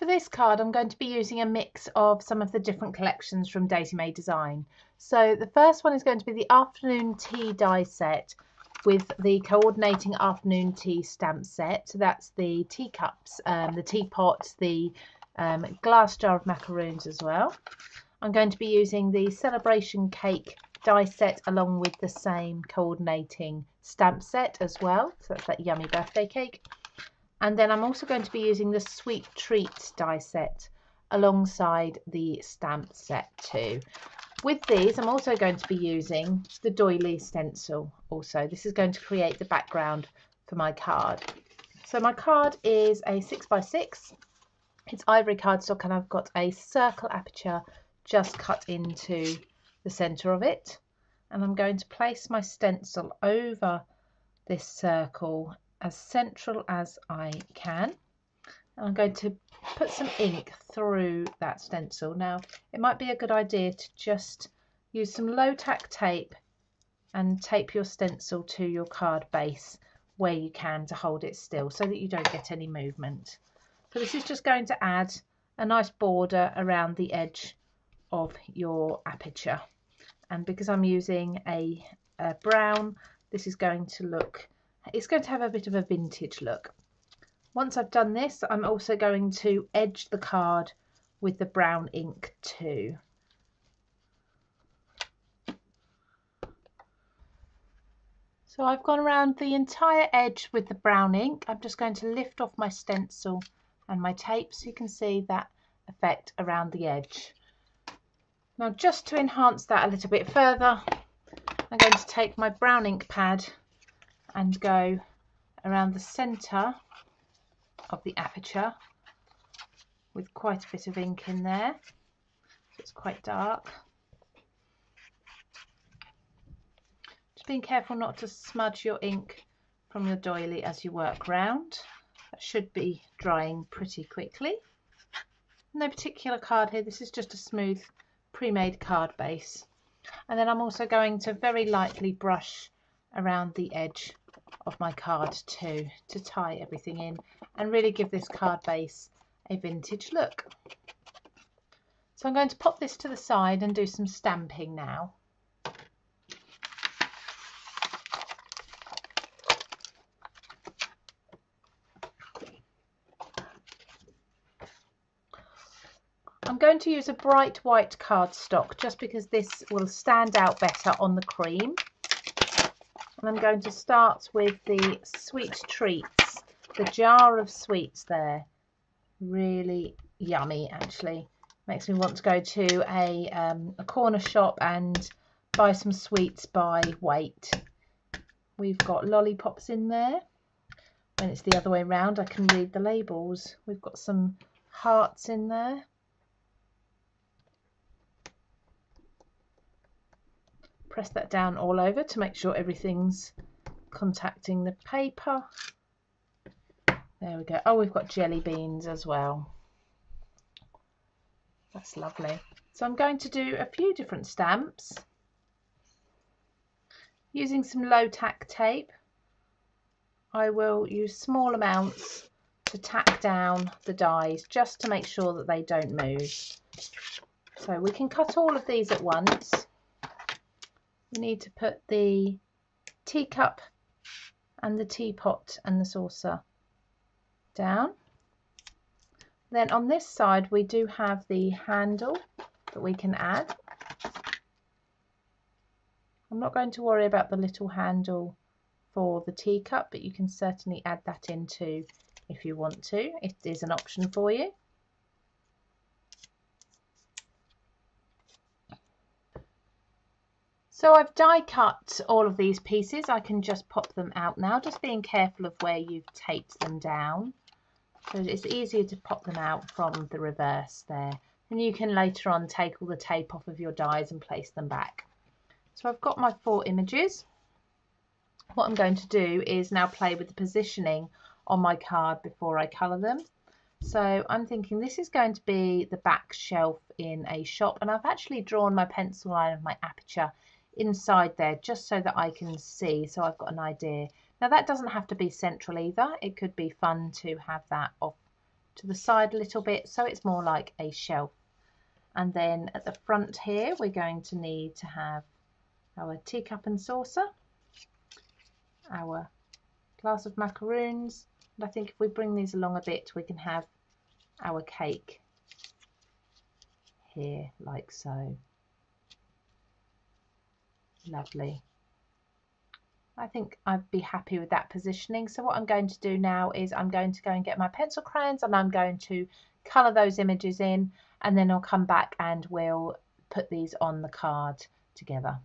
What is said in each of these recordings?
For this card, I'm going to be using a mix of some of the different collections from Daisy May Design. So the first one is going to be the Afternoon Tea die set with the coordinating afternoon tea stamp set. So that's the teacups, the teapot, the glass jar of macaroons as well. I'm going to be using the celebration cake die set along with the same coordinating stamp set as well. So that's that yummy birthday cake. And then I'm also going to be using the sweet treats die set alongside the stamp set too. With these, I'm also going to be using the doily stencil also. This is going to create the background for my card. So my card is a 6x6. It's ivory cardstock and I've got a circle aperture just cut into the centre of it. And I'm going to place my stencil over this circle as central as I can. And I'm going to put some ink through that stencil. Now, it might be a good idea to just use some low tack tape and tape your stencil to your card base where you can to hold it still so that you don't get any movement. So this is just going to add a nice border around the edge of your aperture. And because I'm using a brown, this is going to look, it's going to have a bit of a vintage look. Once I've done this, I'm also going to edge the card with the brown ink too. So I've gone around the entire edge with the brown ink. I'm just going to lift off my stencil and my tape so you can see that effect around the edge. Now, just to enhance that a little bit further, I'm going to take my brown ink pad and go around the centre of the aperture with quite a bit of ink in there. It's quite dark. Just being careful not to smudge your ink from your doily as you work round. That should be drying pretty quickly. No particular card here, this is just a smooth pre-made card base. And then I'm also going to very lightly brush around the edge of my card too to tie everything in and really give this card base a vintage look. So I'm going to pop this to the side and do some stamping now. I'm going to use a bright white cardstock just because this will stand out better on the cream. And I'm going to start with the sweet treats, the jar of sweets there. Really yummy, actually. Makes me want to go to a corner shop and buy some sweets by weight. We've got lollipops in there. When it's the other way around, I can read the labels. We've got some hearts in there. Press that down all over to make sure everything's contacting the paper. There we go. Oh, we've got jelly beans as well. That's lovely. So I'm going to do a few different stamps using some low tack tape. I will use small amounts to tack down the dies just to make sure that they don't move. So we can cut all of these at once. We need to put the teacup and the teapot and the saucer down. Then on this side we do have the handle that we can add. I'm not going to worry about the little handle for the teacup, but you can certainly add that in too if you want to. It is an option for you. So I've die cut all of these pieces. I can just pop them out now, just being careful of where you've taped them down. So it's easier to pop them out from the reverse there. And you can later on take all the tape off of your dies and place them back. So I've got my 4 images. What I'm going to do is now play with the positioning on my card before I colour them. So I'm thinking this is going to be the back shelf in a shop, and I've actually drawn my pencil line of my aperture inside there just so that I can see, so I've got an idea. Now that doesn't have to be central either, it could be fun to have that off to the side a little bit so it's more like a shelf. And then at the front here we're going to need to have our teacup and saucer, our glass of macaroons, and I think if we bring these along a bit we can have our cake here like so. Lovely. I think I'd be happy with that positioning. So what I'm going to do now is I'm going to go and get my pencil crayons and I'm going to colour those images in, and then I'll come back and we'll put these on the card together.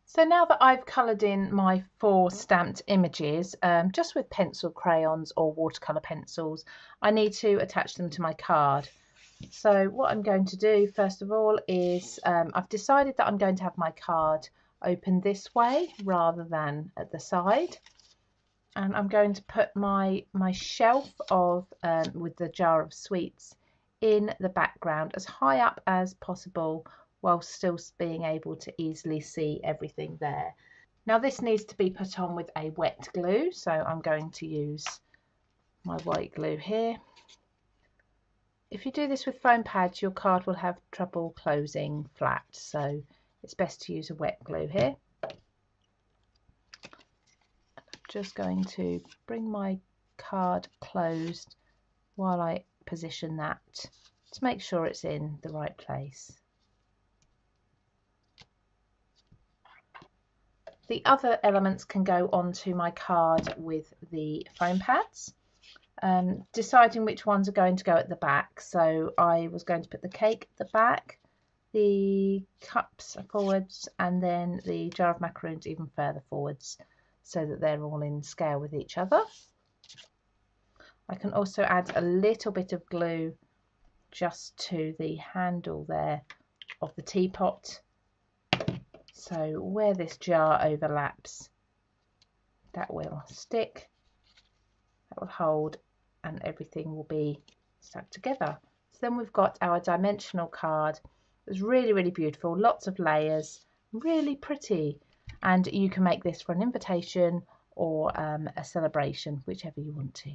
So now that I've coloured in my 4 stamped images, just with pencil crayons or watercolour pencils, I need to attach them to my card. So what I'm going to do first of all is I've decided that I'm going to have my card open this way rather than at the side, and I'm going to put my shelf of with the jar of sweets in the background as high up as possible while still being able to easily see everything there. Now this needs to be put on with a wet glue, so I'm going to use my white glue here. If you do this with foam pads, your card will have trouble closing flat, so it's best to use a wet glue here. I'm just going to bring my card closed while I position that to make sure it's in the right place. The other elements can go onto my card with the foam pads. Deciding which ones are going to go at the back, so I was going to put the cake at the back, the cups forwards, and then the jar of macaroons even further forwards so that they're all in scale with each other. I can also add a little bit of glue just to the handle there of the teapot, so where this jar overlaps that will stick, that will hold, and everything will be stuck together. So then we've got our dimensional card. It's really, really beautiful, lots of layers, really pretty, and you can make this for an invitation or a celebration, whichever you want to.